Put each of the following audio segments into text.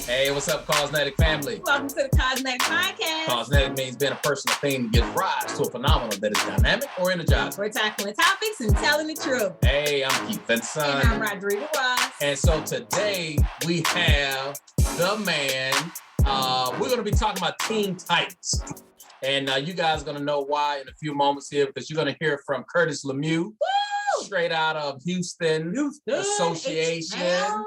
Hey, what's up, Cosmetic family? Welcome to the Cosmetic Podcast. Cosmetic means being a person or thing that gives rise to a phenomenon that is dynamic or energizing. We're tackling topics and telling the truth. Hey, I'm Keith Vinson. And I'm Rodrigo Ross. And so today we have the man. We're going to be talking about Teen Titans. And you guys are going to know why in a few moments here, because you're going to hear from Curtis Lemieux, straight out of Houston Association.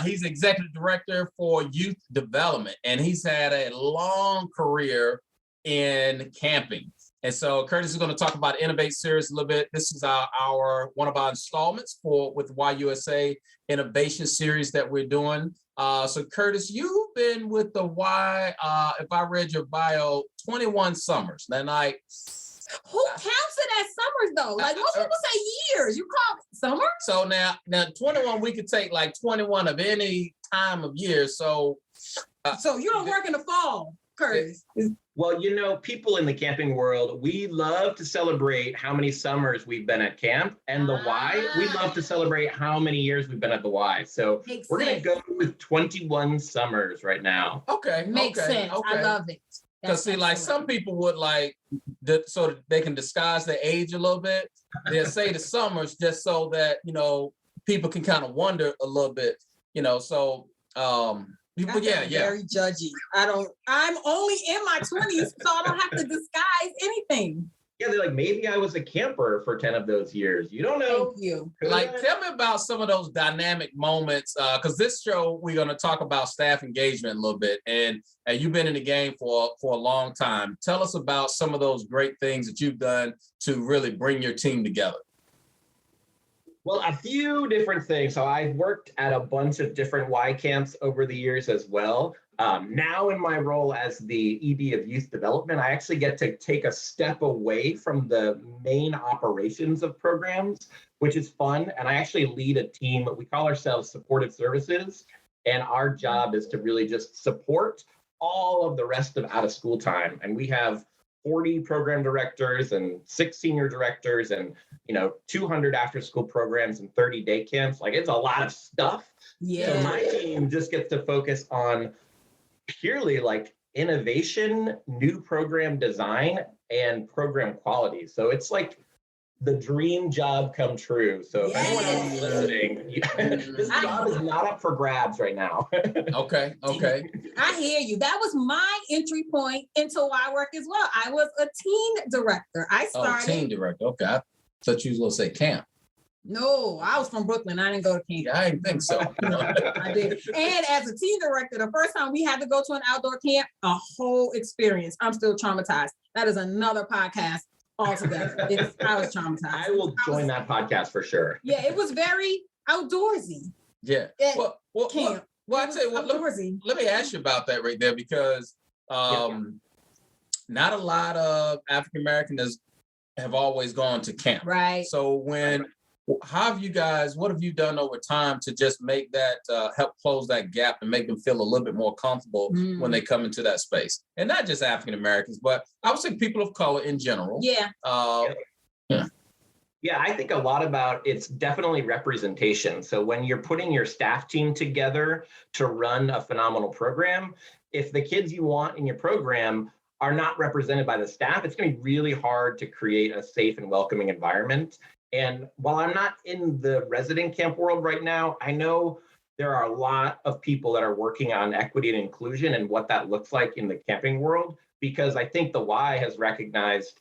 He's executive director for youth development, and he's had a long career in camping. And so Curtis is going to talk about Innovate Series a little bit. This is our one of our installments with YUSA Innovation Series that we're doing. So Curtis, you've been with the Y, if I read your bio, 21 summers. Then who counts it as summers though? Like most people say years. You call it summer? So now 21, we could take like 21 of any time of year. So you don't work in the fall, Curtis. Well, people in the camping world, we love to celebrate how many summers we've been at camp, and the Y, we love to celebrate how many years we've been at the Y. So we're going to go with 21 summers right now. Okay. Makes sense. Okay. I love it. Because some people would so that they can disguise their age a little bit. They'll say the summers just so that, people can kind of wonder a little bit, so people, very judgy. I'm only in my 20s, so I don't have to disguise anything. Yeah, they're like, maybe I was a camper for 10 of those years. You don't know. Thank you. Tell me about some of those dynamic moments, because this show, we're going to talk about staff engagement a little bit. And you've been in the game for a long time. Tell us about some of those great things that you've done to really bring your team together. Well, a few different things. So I've worked at a bunch of different Y camps over the years as well. Now in my role as the ED of Youth Development, I actually get to take a step away from the main operations of programs, which is fun. And I actually lead a team. We call ourselves Supportive Services. And our job is to really just support all of the rest of out of school time. And we have 40 program directors and 6 senior directors and 200 after school programs and 30 day camps. It's a lot of stuff. Yeah. So my team just gets to focus on purely innovation, new program design, and program quality. So it's the dream job come true. So if anyone else is listening, this job is not up for grabs right now. Okay. I hear you. That was my entry point into Y work as well. I was a teen director. I started. Teen director. Okay. I thought you was going to say camp. No, I was from Brooklyn. I didn't go to camp. Yeah, I didn't think so. I did. And as a teen director, the first time we had to go to an outdoor camp, a whole experience. I'm still traumatized. That is another podcast altogether. I was traumatized. I will join that podcast for sure. Yeah, it was very outdoorsy. Yeah. Camp. Well, I tell you what, let me ask you about that right there, because not a lot of African Americans have always gone to camp. Right. So what have you done over time to just make that, help close that gap and make them feel a little bit more comfortable when they come into that space? And not just African Americans, but I would say people of color in general. Yeah. Yeah, I think a lot about it's definitely representation. So when you're putting your staff team together to run a phenomenal program, if the kids you want in your program are not represented by the staff, it's going to be really hard to create a safe and welcoming environment. And while I'm not in the resident camp world right now, I know there are a lot of people that are working on equity and inclusion and what that looks like in the camping world, because I think the Y has recognized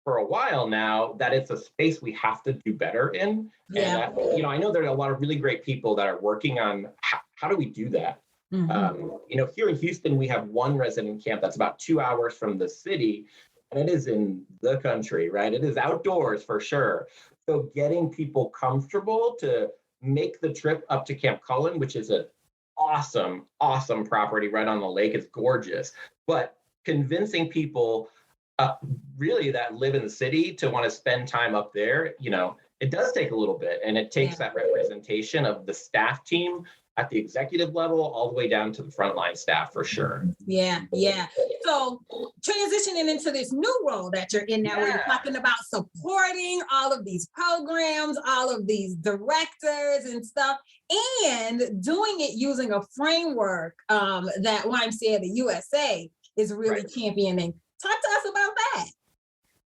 for a while now that it's a space we have to do better in. Yeah. And I know there are a lot of really great people that are working on how do we do that? Mm-hmm. Here in Houston, we have one resident camp that's about 2 hours from the city, and it is in the country, right? It is outdoors for sure. So getting people comfortable to make the trip up to Camp Cullen, which is an awesome, awesome property right on the lake. It's gorgeous. But convincing people really that live in the city to want to spend time up there, it does take a little bit. And it takes that representation of the staff team. at the executive level, all the way down to the frontline staff for sure. Yeah, yeah. So transitioning into this new role that you're in now, where you're talking about supporting all of these programs, all of these directors and stuff, and doing it using a framework that YMCA, the USA, is really championing. Talk to us about that.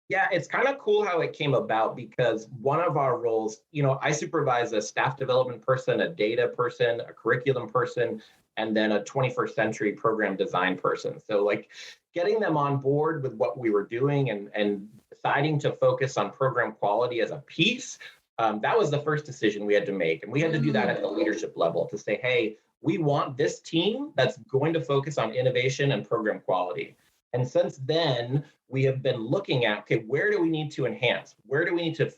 Yeah, it's kind of cool how it came about because one of our roles, I supervise a staff development person, a data person, a curriculum person, and then a 21st century program design person. So like getting them on board with what we were doing and deciding to focus on program quality as a piece, that was the first decision we had to make. And we had to do that at the leadership level to say, hey, we want this team that's going to focus on innovation and program quality. And since then, we have been looking at, okay, where do we need to enhance? Where do we need to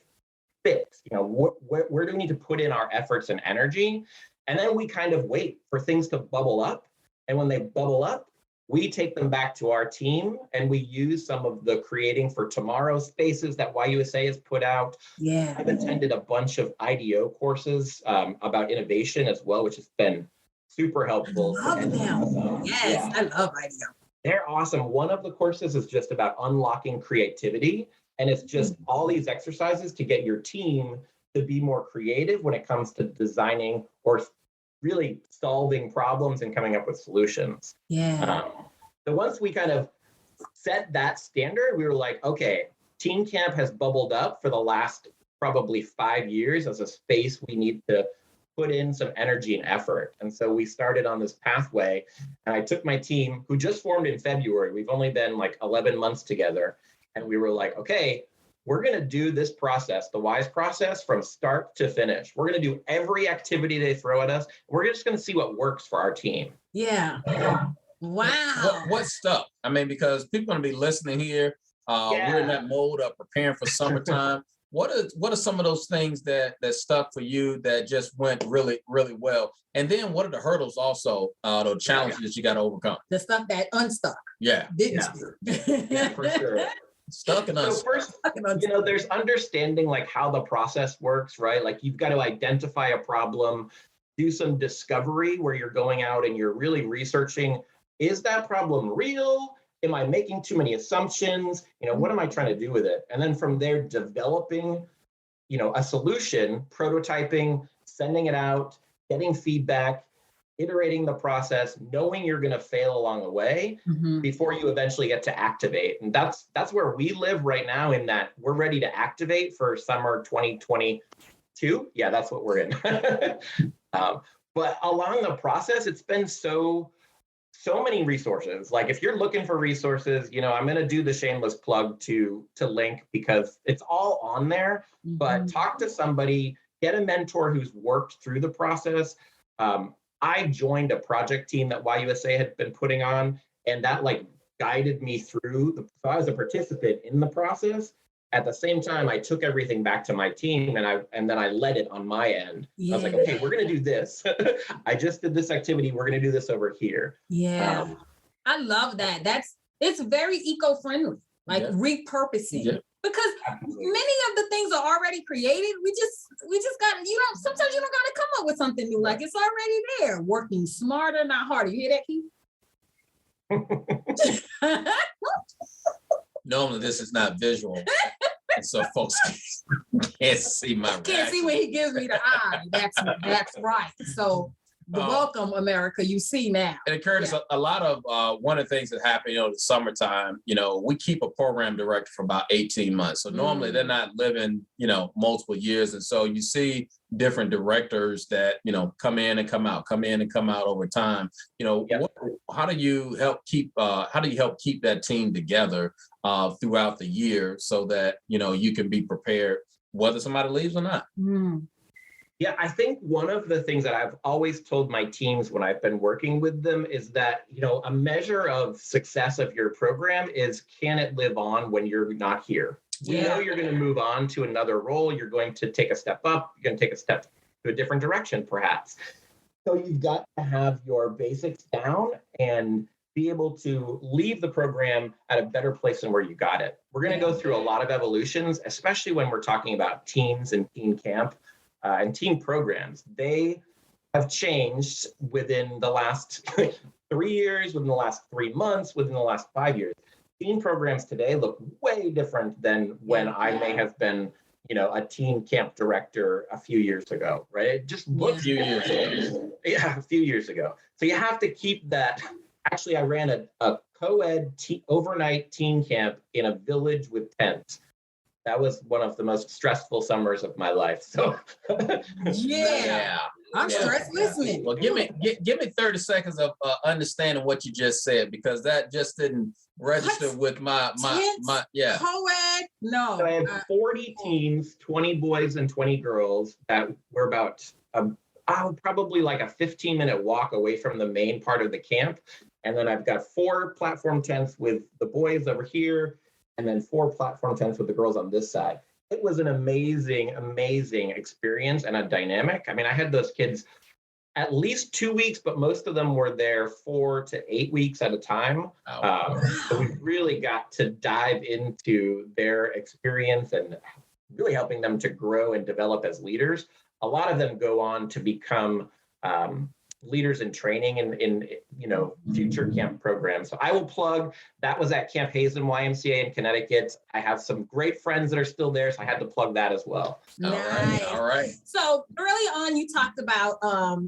fix? Where do we need to put in our efforts and energy? And then we kind of wait for things to bubble up. And when they bubble up, we take them back to our team and we use some of the Creating for Tomorrow spaces that YUSA has put out. Yeah. I've attended a bunch of IDEO courses about innovation as well, which has been super helpful. I love them. Yes, I love IDEO. They're awesome. One of the courses is just about unlocking creativity. And it's just all these exercises to get your team to be more creative when it comes to designing or really solving problems and coming up with solutions. Yeah. So once we kind of set that standard, we were like, okay, Teen Camp has bubbled up for the last probably 5 years as a space we need to put in some energy and effort. And so we started on this pathway, and I took my team, who just formed in February. We've only been like 11 months together. And we were like, okay, we're going to do this process, the WISE process, from start to finish. We're going to do every activity they throw at us. We're just going to see what works for our team. Yeah. Wow. What stuff? I mean, because people are going to be listening here. We're in that mode of preparing for summertime. What are some of those things that stuck for you that just went really, really well? And then what are the hurdles also, the challenges you got to overcome? The stuff that unstuck. Yeah. For sure. Stuck and unstuck. So first, there's understanding like how the process works, right? Like you've got to identify a problem, do some discovery where you're going out and you're really researching, is that problem real? Am I making too many assumptions? What am I trying to do with it? And then from there, developing, a solution, prototyping, sending it out, getting feedback, iterating the process, knowing you're going to fail along the way before you eventually get to activate. And that's where we live right now, in that we're ready to activate for summer 2022. Yeah, that's what we're in. But along the process, it's been so many resources. Like if you're looking for resources, I'm going to do the shameless plug to link, because it's all on there, but talk to somebody, get a mentor who's worked through the process. I joined a project team that YUSA had been putting on, and that like guided me through so I was a participant in the process. At the same time, I took everything back to my team and then I led it on my end. I was like, okay, we're going to do this. I just did this activity. We're going to do this over here. Yeah. I love that. It's very eco-friendly, like repurposing. Yeah. Because many of the things are already created. We just got, sometimes you don't got to come up with something new. Like it's already there. Working smarter, not harder. You hear that, Keith? Normally this is not visual, and so folks can't see my reaction. Can't see when he gives me the eye. That's right. So welcome, America. You see now. And Curtis, a lot of one of the things that happen, the summertime, we keep a program director for about 18 months. So normally they're not living, multiple years. And so you see different directors that, come in and come out over time. How do you help keep that team together throughout the year so that, you can be prepared whether somebody leaves or not? Yeah, I think one of the things that I've always told my teams when I've been working with them is that, a measure of success of your program is, can it live on when you're not here? You know you're going to move on to another role. You're going to take a step up. You're going to take a step to a different direction, perhaps. So you've got to have your basics down and be able to leave the program at a better place than where you got it. We're going to go through a lot of evolutions, especially when we're talking about teams and teen camp. And team programs, they have changed within the last 3 years, within the last 3 months, within the last 5 years. Teen programs today look way different than when I may have been, a teen camp director a few years ago, right? It just looks a few years ago. Yeah, a few years ago. So you have to keep that. Actually, I ran a co-ed overnight teen camp in a village with tents. That was one of the most stressful summers of my life. So Yeah. I'm stressed listening. Well, give me 30 seconds of understanding what you just said, because that just didn't register with my yeah. Co-ed? No. So I had 40 teens, 20 boys and 20 girls that were about probably like a 15-minute walk away from the main part of the camp. And then I've got 4 platform tents with the boys over here, and then 4 platform tents with the girls on this side. It was an amazing, amazing experience and a dynamic. I mean, I had those kids at least 2 weeks, but most of them were there 4 to 8 weeks at a time. So we really got to dive into their experience and really helping them to grow and develop as leaders. A lot of them go on to become leaders in training in future camp programs. So I will plug, that was at Camp Hazen YMCA in Connecticut. I have some great friends that are still there, so I had to plug that as well. Nice. All right. So early on, you talked about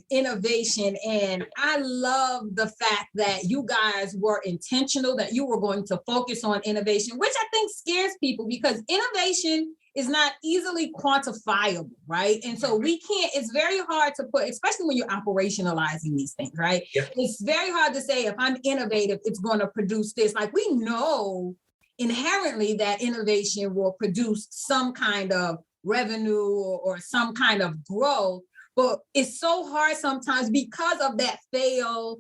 innovation, and I love the fact that you guys were intentional, that you were going to focus on innovation, which I think scares people because innovation is not easily quantifiable, right? And so it's very hard to put, especially when you're operationalizing these things, right? Yep. It's very hard to say, if I'm innovative, it's going to produce this. Like, we know inherently that innovation will produce some kind of revenue or some kind of growth, but it's so hard sometimes because of that fail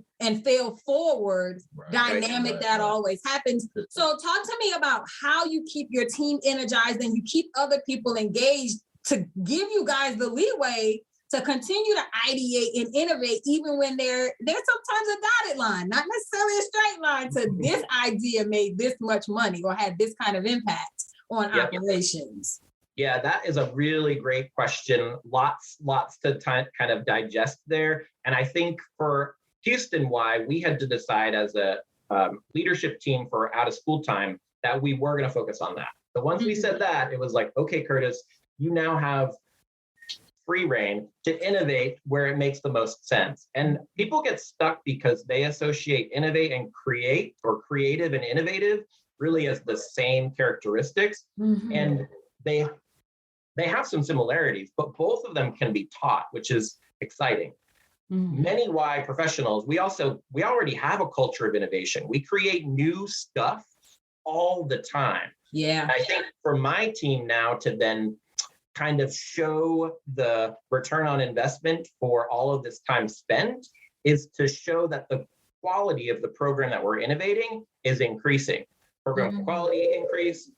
forward dynamic that always happens. So talk to me about how you keep your team energized and you keep other people engaged to give you guys the leeway to continue to ideate and innovate, even when there's sometimes a dotted line, not necessarily a straight line to this idea made this much money or had this kind of impact on operations. Yeah, that is a really great question. Lots to kind of digest there. And I think for Houston, why we had to decide as a leadership team for out of school time that we were going to focus on that. So once we said that, it was like, okay, Curtis, you now have free reign to innovate where it makes the most sense. And people get stuck because they associate innovate and create, or creative and innovative, really as the same characteristics. And they have some similarities, but both of them can be taught, which is exciting. Many Y professionals, we already have a culture of innovation. We create new stuff all the time. Yeah. And I think for my team now to then kind of show the return on investment for all of this time spent is to show that the quality of the program that we're innovating is increasing. Program quality increase,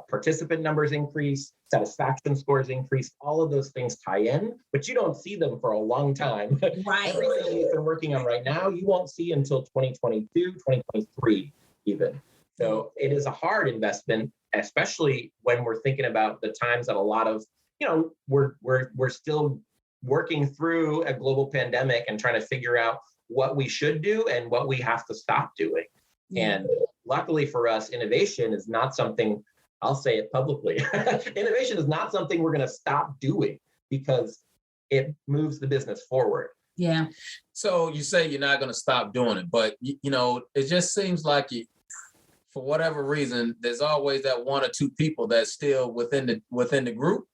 participant numbers increase, satisfaction scores increase, all of those things tie in, but you don't see them for a long time. Right. Everything we've been working on right now, you won't see until 2022, 2023 even. So it is a hard investment, especially when we're thinking about the times that a lot of, we're still working through a global pandemic and trying to figure out what we should do and what we have to stop doing. And luckily for us, innovation is not something, I'll say it publicly, innovation is not something we're going to stop doing because it moves the business forward. Yeah. So you say you're not going to stop doing it, but it just seems like for whatever reason, there's always that 1 or 2 people that's still within the group.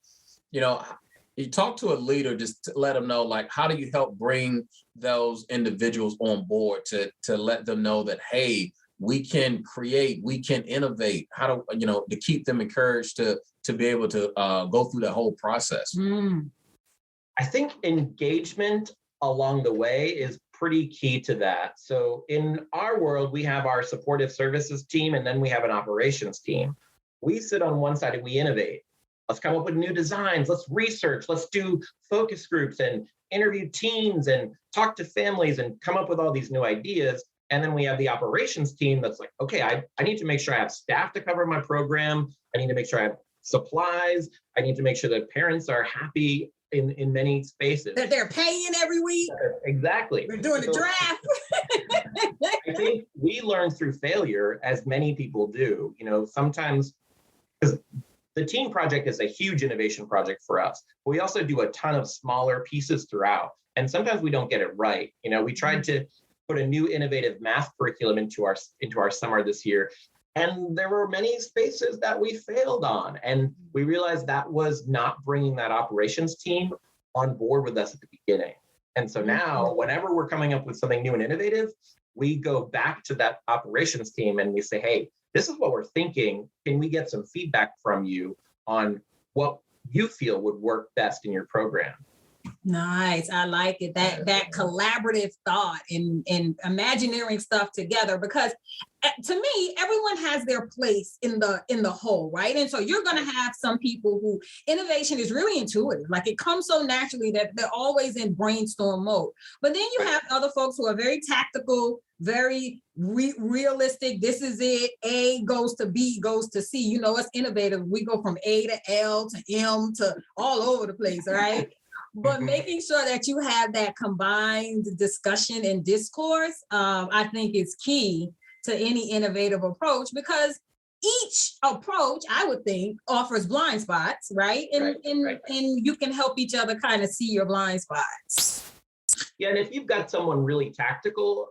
You talk to a leader just to let them know, like, how do you help bring those individuals on board to let them know that, hey, we can create, we can innovate, how do, to keep them encouraged to be able to go through that whole process? I think engagement along the way is pretty key to that. So in our world, we have our supportive services team, and then we have an operations team. We sit on one side and we innovate. Let's come up with new designs. Let's research. Let's do focus groups and interview teams and talk to families and come up with all these new ideas. And then we have the operations team that's like, okay, I need to make sure I have staff to cover my program. I need to make sure I have supplies. I need to make sure that parents are happy in many spaces. That they're paying every week. Exactly. We're doing a draft. I think we learn through failure, as many people do. Sometimes, because the team project is a huge innovation project for us. But we also do a ton of smaller pieces throughout. And sometimes we don't get it right. We tried to put a new innovative math curriculum into our summer this year. And there were many spaces that we failed on. And we realized that was not bringing that operations team on board with us at the beginning. And so now, whenever we're coming up with something new and innovative, we go back to that operations team and we say, hey, this is what we're thinking. Can we get some feedback from you on what you feel would work best in your program? Nice. I like it. That collaborative thought and imagineering stuff together, because to me, everyone has their place in the whole, right? And so you're going to have some people who innovation is really intuitive, like it comes so naturally that they're always in brainstorm mode. But then you have other folks who are very tactical, very realistic. This is it. A goes to B goes to C. It's innovative. We go from A to L to M to all over the place, right? But making sure that you have that combined discussion and discourse, I think is key to any innovative approach, because each approach, I would think, offers blind spots, right? And you can help each other kind of see your blind spots. Yeah, and if you've got someone really tactical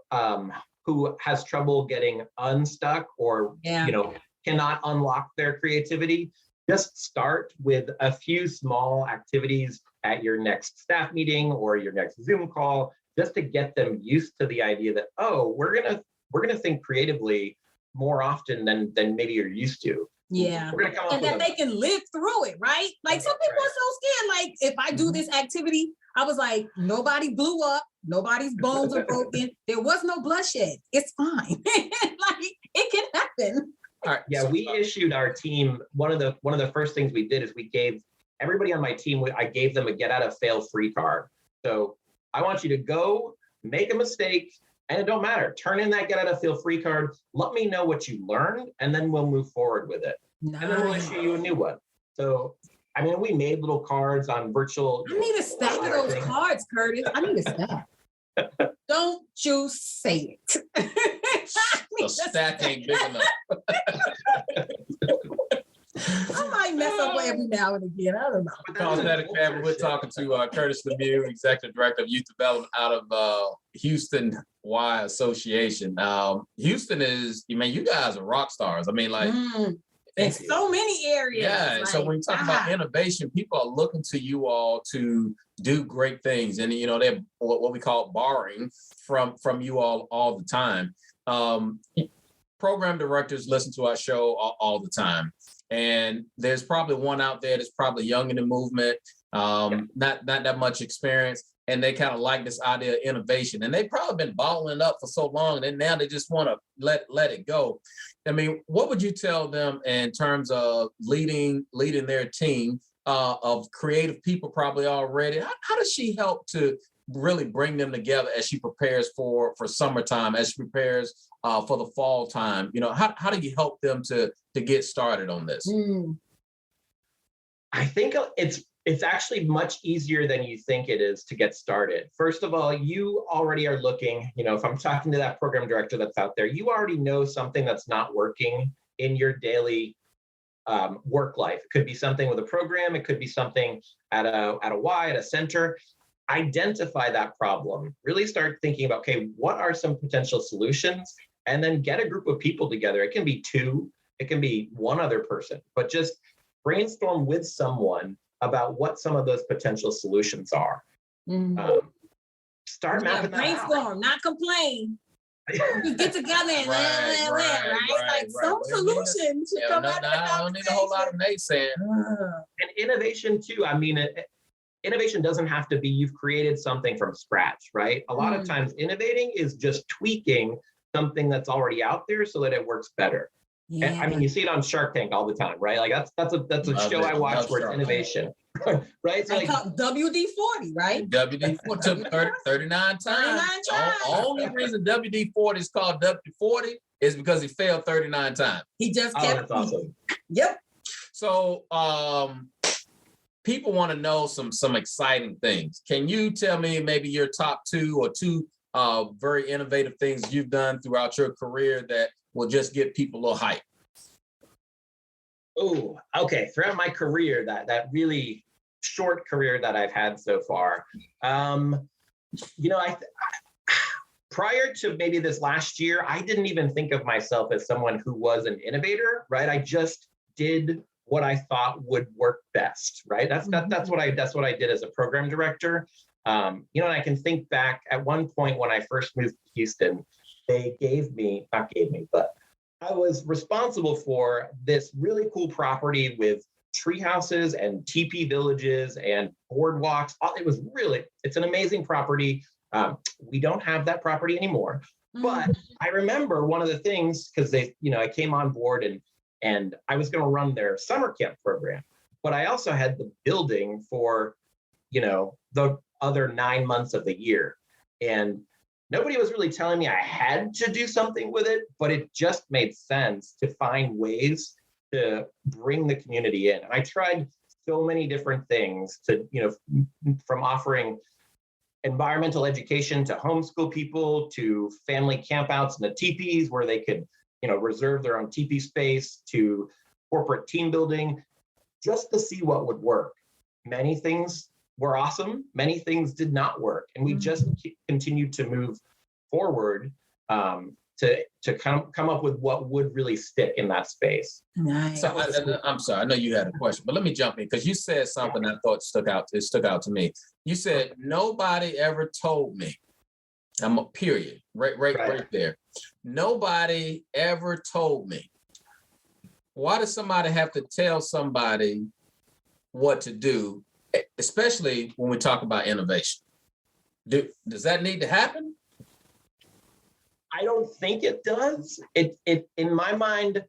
who has trouble getting unstuck or cannot unlock their creativity, just start with a few small activities at your next staff meeting or your next Zoom call, just to get them used to the idea that, oh, we're gonna think creatively more often than maybe you're used to. Yeah. We're gonna come up and with that they can live through it, right? Like some people are so scared. Like if I do this activity, I was like, nobody blew up, nobody's bones are broken, there was no bloodshed. It's fine. Like it can happen. All right. Yeah, we issued our team, one of the first things we did is we gave everybody on my team, I gave them a get out of fail free card. So I want you to go make a mistake, and it don't matter. Turn in that get out of fail free card. Let me know what you learned, and then we'll move forward with it. Nice. And then we'll issue you a new one. So, we made little cards on virtual. I need a stack of those cards, Curtis. I need a stack. Don't you say it. The stack ain't big enough. I might mess up every now and again. I don't know. Cosmetic Family. We're talking to Curtis Lemieux, Executive Director of Youth Development out of Houston Y Association. Houston is, you guys are rock stars. In so many areas. Yeah. Like, so when you talk about innovation, people are looking to you all to do great things. And, they're what we call borrowing from you all the time. Program directors listen to our show all the time. And there's probably one out there that's probably young in the movement, not that much experience. And they kind of like this idea of innovation. And they've probably been bottling up for so long, and now they just want to let it go. What would you tell them in terms of leading their team of creative people probably already? How does she help to really bring them together as she prepares for summertime, as she prepares for the fall time? How do you help them to get started on this? I think it's actually much easier than you think it is to get started. First of all, you already are looking, if I'm talking to that program director that's out there, you already know something that's not working in your daily work life. It could be something with a program. It could be something at a center. Identify that problem. Really start thinking about, okay, what are some potential solutions? And then get a group of people together. It can be two. It can be one other person. But just brainstorm with someone about what some of those potential solutions are. Start mapping that out. Brainstorm, not complain. We get together and right? Some solutions should come out of the conversation. I don't need a whole lot of naysaying. And innovation too. Innovation doesn't have to be you've created something from scratch, right? A lot of times innovating is just tweaking something that's already out there so that it works better. Yeah. And you see it on Shark Tank all the time, right? Like that's a show I watch where it's innovation, right? So WD-40, right? WD-40 took 39 times. 39 times. Only reason WD-40 is called WD-40 is because he failed 39 times. He just kept. That's awesome. Yep. So people want to know some exciting things. Can you tell me maybe your top two very innovative things you've done throughout your career that will just get people a little hype? Oh, okay. Throughout my career, that really short career that I've had so far, prior to maybe this last year, I didn't even think of myself as someone who was an innovator, right? I just did what I thought would work best, right? That's what I did as a program director. And I can think back at one point when I first moved to Houston, but I was responsible for this really cool property with tree houses and teepee villages and boardwalks. It's an amazing property. We don't have that property anymore. But I remember one of the things, because I came on board and I was going to run their summer camp program, but I also had the building for, the other 9 months of the year. And nobody was really telling me I had to do something with it, but it just made sense to find ways to bring the community in. And I tried so many different things to, from offering environmental education to homeschool people, to family campouts in the teepees where they could, reserve their own teepee space, to corporate team building, just to see what would work. Many things were awesome. Many things did not work. And we just continued to move forward to come up with what would really stick in that space. Nice. So I'm sorry, I know you had a question, but let me jump in because you said something I thought stuck out to me. You said, nobody ever told me. I'm a period, right there. Nobody ever told me. Why does somebody have to tell somebody what to do, especially when we talk about innovation? Does that need to happen? I don't think it does. It in my mind,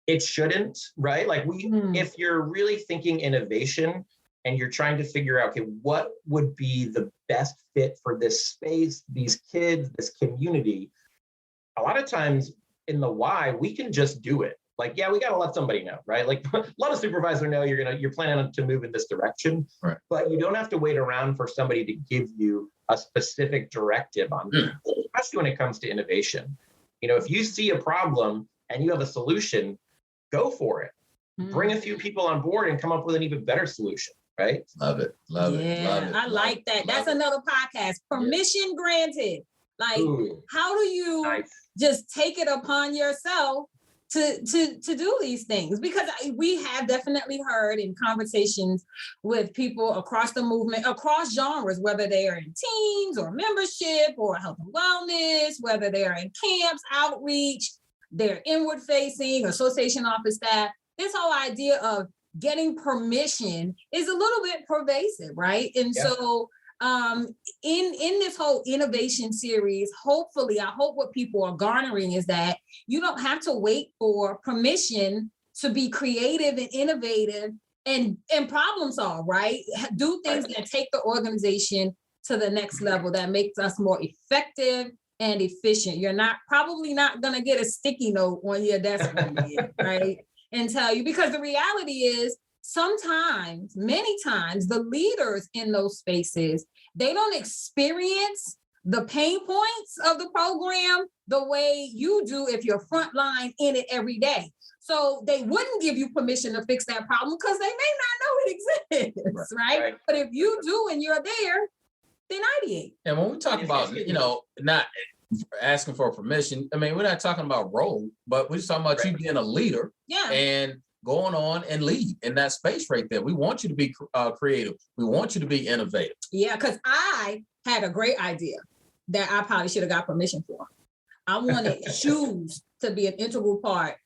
it shouldn't, right? Like if you're really thinking innovation and you're trying to figure out, okay, what would be the best fit for this space, these kids, this community, a lot of times in the why, we can just do it. Like, yeah, we got to let somebody know, right? Like a lot of supervisors know you're planning to move in this direction, right? But you don't have to wait around for somebody to give you a specific directive on that, especially when it comes to innovation. If you see a problem and you have a solution, go for it. Bring a few people on board and come up with an even better solution, right? Love it. I like that. That's another podcast. Permission granted. Like, how do you just take it upon yourself to do these things? Because we have definitely heard in conversations with people across the movement, across genres, whether they are in teams or membership or health and wellness, whether they are in camps, outreach, they're inward facing, association office staff. This whole idea of getting permission is a little bit pervasive, right? And so in this whole innovation series, hopefully, I hope what people are garnering is that you don't have to wait for permission to be creative and innovative and problem solve, right? Do things that take the organization to the next level, that makes us more effective and efficient. You're probably not going to get a sticky note on your desk, right? And tell you, because the reality is, sometimes, many times, the leaders in those spaces, they don't experience the pain points of the program the way you do if you're frontline in it every day. So they wouldn't give you permission to fix that problem because they may not know it exists, right? But if you do and you're there, then ideate. And when we talk about, not asking for permission, I mean, we're not talking about role, but we're just talking about you being a leader and going on and lead in that space right there. We want you to be creative. We want you to be innovative. Yeah, because I had a great idea that I probably should have got permission for. I wanted shoes to be an integral part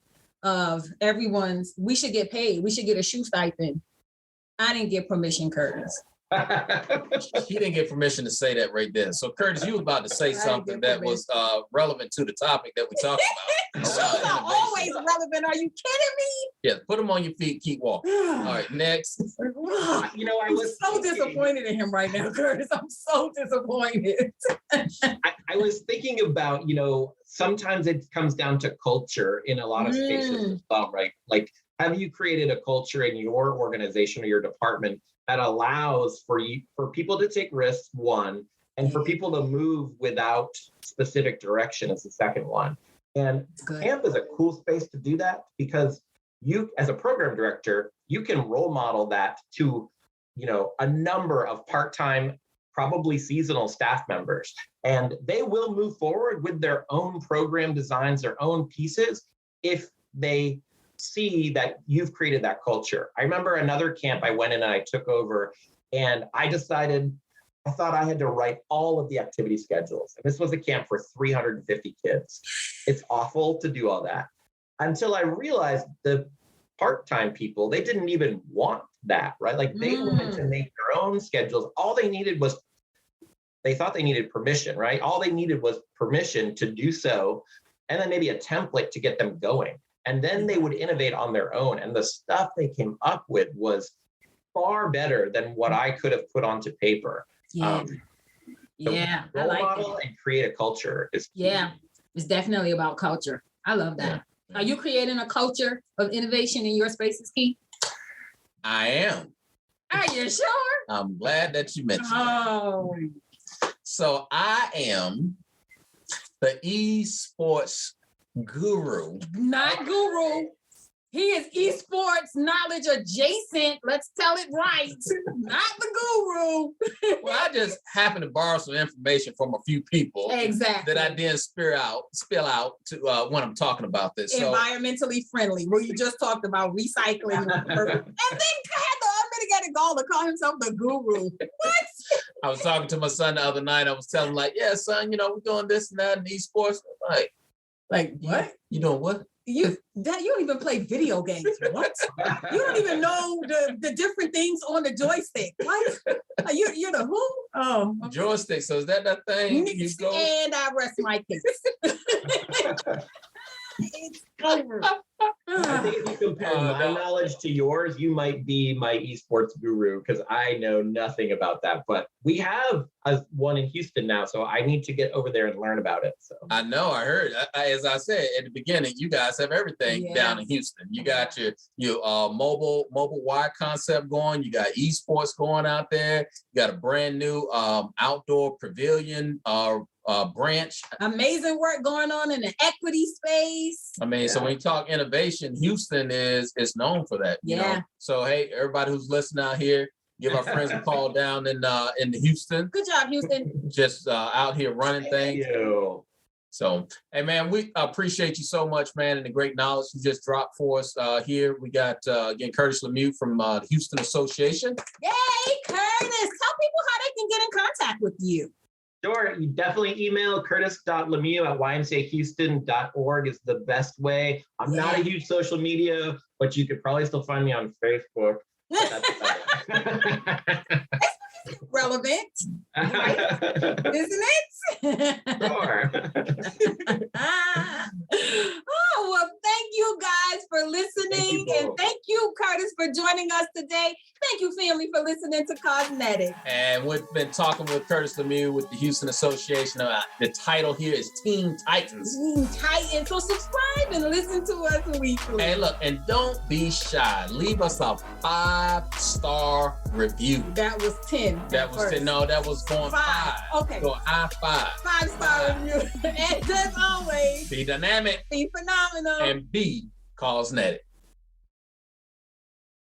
of everyone's. We should get paid. We should get a shoe stipend. I didn't get permission, Curtis. He didn't get permission to say that right there. So Curtis, you were about to say something that was relevant to the topic that we talked about. Shoes are always relevant. Are you kidding me? Yeah, put them on your feet, keep walking. All right, next. I'm so disappointed in him right now, Curtis. I'm so disappointed. I was thinking about, sometimes it comes down to culture in a lot of spaces as well, right? Like have you created a culture in your organization or your department that allows for people to take risks, one, and for people to move without specific direction is the second one. And camp is a cool space to do that because you, as a program director, you can role model that to, a number of part-time, probably seasonal staff members, and they will move forward with their own program designs, their own pieces, if they see that you've created that culture. I remember another camp I went in and I took over, and I thought I had to write all of the activity schedules. And this was a camp for 350 kids. It's awful to do all that. Until I realized the part-time people, they didn't even want that, right? Like they wanted to make their own schedules. All they needed was, they thought they needed permission, right? All they needed was permission to do so, and then maybe a template to get them going. And then they would innovate on their own. And the stuff they came up with was far better than what I could have put onto paper. I like model it. And create a culture is key. It's definitely about culture. I love that. Are you creating a culture of innovation in your spaces, Keith? I am. Are you sure? I'm glad that you mentioned that. So I am the esports guru. Not guru. He is esports knowledge adjacent. Let's tell it right. Not the guru. Well, I just happened to borrow some information from a few people. Exactly. That I then spill out to when I'm talking about this. Environmentally friendly. Well, you just talked about recycling. And then had the unmitigated goal to call himself the guru. What? I was talking to my son the other night. I was telling him, like, yeah, son, we're doing this and that in esports. Like what? You doing what? You don't even play video games. What? You don't even know the different things on the joystick. What? You're the who? Oh, okay. Joystick. So is that thing? You go. And I rest my case. It's over. I think if you compare my knowledge to yours, you might be my esports guru because I know nothing about that. But we have one in Houston now, so I need to get over there and learn about it. So I know, I heard. As I said at the beginning, you guys have everything down in Houston. You got your mobile Y concept going. You got esports going out there. You got a brand new outdoor pavilion branch. Amazing work going on in the equity space. I mean, so when you talk innovation, Houston is known for that. You know? So hey, everybody who's listening out here, give our friends a call down in Houston. Good job, Houston. Just out here running things. Thank you. So, hey man, we appreciate you so much, man, and the great knowledge you just dropped for us here. We got again Curtis Lemieux from the Houston Association. Yay, Curtis! Tell people how they can get in contact with you. Sure, you definitely email curtis.lemieux@ymcahouston.org is the best way. I'm not a huge social media, but you could probably still find me on Facebook. Relevant, right? Isn't it? Sure. Oh, well, thank you guys for listening. And thank you, Curtis, for joining us today. Thank you, family, for listening to Cosmetic. And we've been talking with Curtis Lemieux with the Houston Association. The title here is Teen Titans. Teen Titans. So subscribe and listen to us weekly. And look, and don't be shy. Leave us a 5-star review. That was 10. That was 10. No, that was going 5. Okay. Go high 5. 5-star review. And as always, be dynamic. be phenomenal. And be cosmetic.